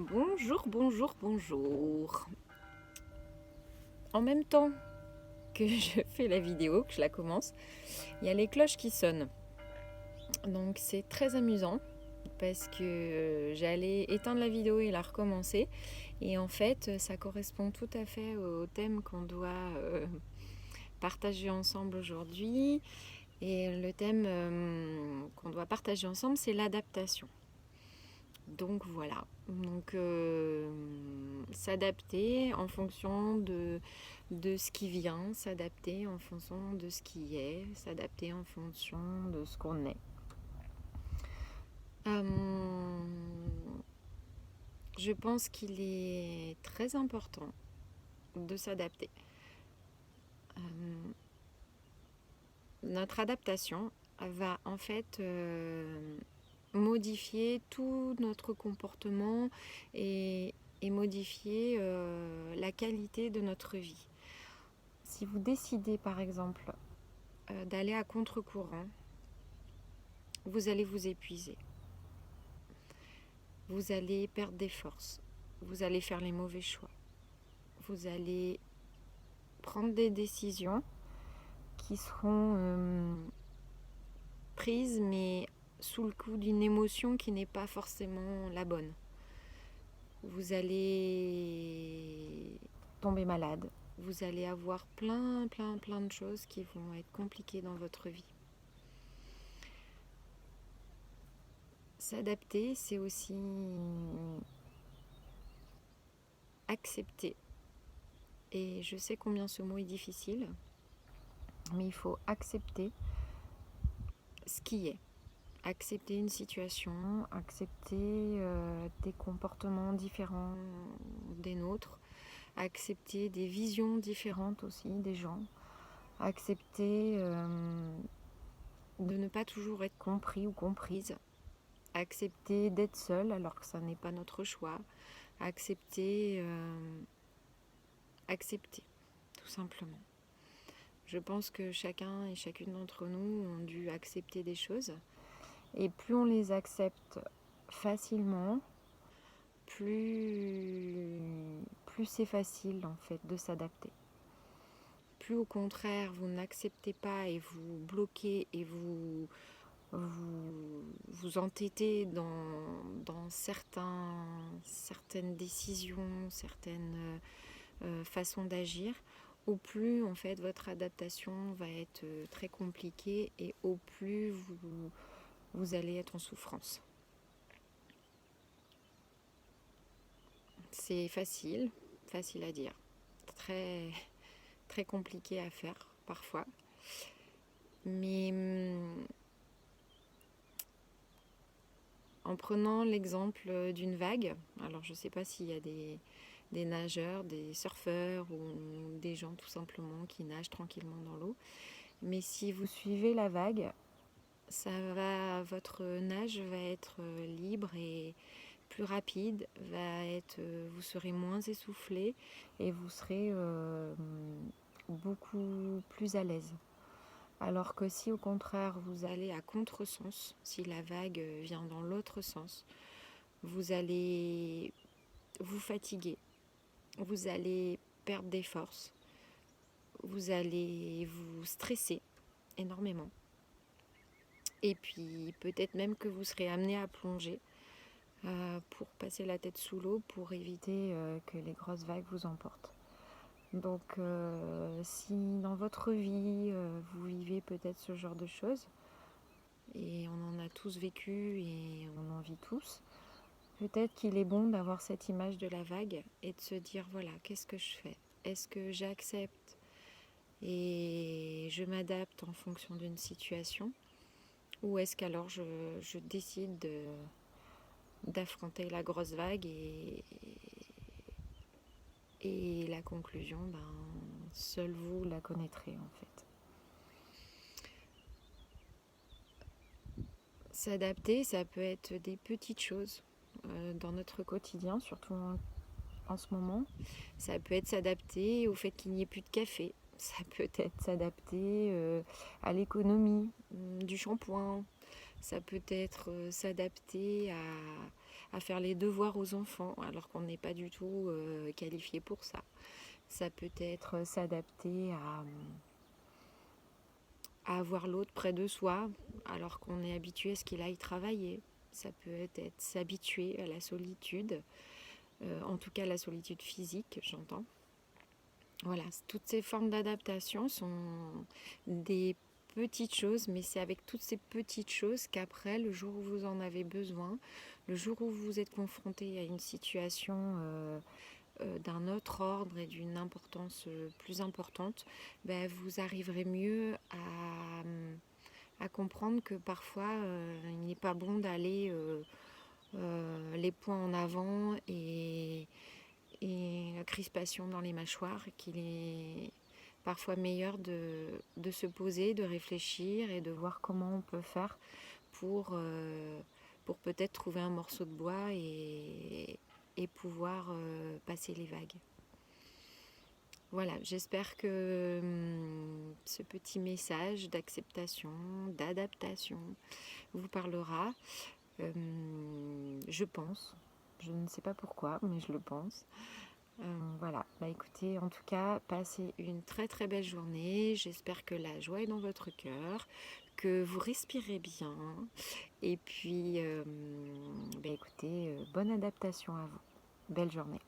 Bonjour, bonjour, bonjour. En même temps que je fais la vidéo, que je la commence, il y a les cloches qui sonnent. Donc c'est très amusant parce que j'allais éteindre la vidéo et la recommencer. Et en fait, ça correspond tout à fait au thème qu'on doit partager ensemble aujourd'hui. Et le thème qu'on doit partager ensemble, c'est l'adaptation. Donc voilà, donc s'adapter en fonction de ce qui vient, s'adapter en fonction de ce qui est, s'adapter en fonction de ce qu'on est. Je pense qu'il est très important de s'adapter. Notre adaptation va en fait modifier tout notre comportement et modifier la qualité de notre vie. Si vous décidez par exemple d'aller à contre-courant, vous allez vous épuiser. Vous allez perdre des forces. Vous allez faire les mauvais choix. Vous allez prendre des décisions qui seront prises mais sous le coup d'une émotion qui n'est pas forcément la bonne. Vous allez tomber malade. Vous allez avoir plein de choses qui vont être compliquées dans votre vie. S'adapter, c'est aussi accepter. Et je sais combien ce mot est difficile, mais il faut accepter ce qui est. Accepter une situation, accepter des comportements différents des nôtres, accepter des visions différentes aussi des gens, accepter de ne pas toujours être compris ou comprise, accepter d'être seul alors que ça n'est pas notre choix, accepter, tout simplement. Je pense que chacun et chacune d'entre nous ont dû accepter des choses. Et plus on les accepte facilement, plus c'est facile en fait de s'adapter. Plus au contraire vous n'acceptez pas et vous bloquez et vous entêtez dans certaines décisions, certaines façons d'agir, au plus en fait votre adaptation va être très compliquée et au plus vous allez être en souffrance. C'est facile à dire, très compliqué à faire parfois. Mais en prenant l'exemple d'une vague, alors je ne sais pas s'il y a des nageurs, des surfeurs ou des gens tout simplement qui nagent tranquillement dans l'eau, mais si vous suivez la vague, votre nage va être libre et plus rapide, vous serez moins essoufflé et vous serez beaucoup plus à l'aise. Alors que si au contraire vous allez à contresens, si la vague vient dans l'autre sens, vous allez vous fatiguer, vous allez perdre des forces, vous allez vous stresser énormément. Et puis peut-être même que vous serez amené à plonger pour passer la tête sous l'eau pour éviter que les grosses vagues vous emportent. Donc si dans votre vie vous vivez peut-être ce genre de choses, et on en a tous vécu et on en vit tous, peut-être qu'il est bon d'avoir cette image de la vague et de se dire voilà, qu'est-ce que je fais? Est-ce que j'accepte et je m'adapte en fonction d'une situation? Ou est-ce qu'alors je décide d'affronter la grosse vague et la conclusion, seul vous la connaîtrez en fait. S'adapter, ça peut être des petites choses dans notre quotidien, surtout en ce moment. Ça peut être s'adapter au fait qu'il n'y ait plus de café. Ça peut être s'adapter à l'économie du shampoing. Ça peut être s'adapter à faire les devoirs aux enfants alors qu'on n'est pas du tout qualifié pour ça. Ça peut être s'adapter à avoir l'autre près de soi alors qu'on est habitué à ce qu'il aille travailler. Ça peut être s'habituer à la solitude, en tout cas la solitude physique, j'entends. Voilà, toutes ces formes d'adaptation sont des petites choses, mais c'est avec toutes ces petites choses qu'après, le jour où vous en avez besoin, le jour où vous êtes confronté à une situation d'un autre ordre et d'une importance plus importante, ben, vous arriverez mieux à comprendre que parfois il n'est pas bon d'aller les poings en avant et la crispation dans les mâchoires, qu'il est parfois meilleur de se poser, de réfléchir et de voir comment on peut faire pour peut-être trouver un morceau de bois et pouvoir passer les vagues. Voilà, j'espère que ce petit message d'acceptation, d'adaptation vous parlera. Je pense, je ne sais pas pourquoi, mais je le pense. Voilà, bah écoutez, en tout cas, passez une très très belle journée. J'espère que la joie est dans votre cœur, que vous respirez bien. Et puis, bah écoutez, bonne adaptation à vous. Belle journée.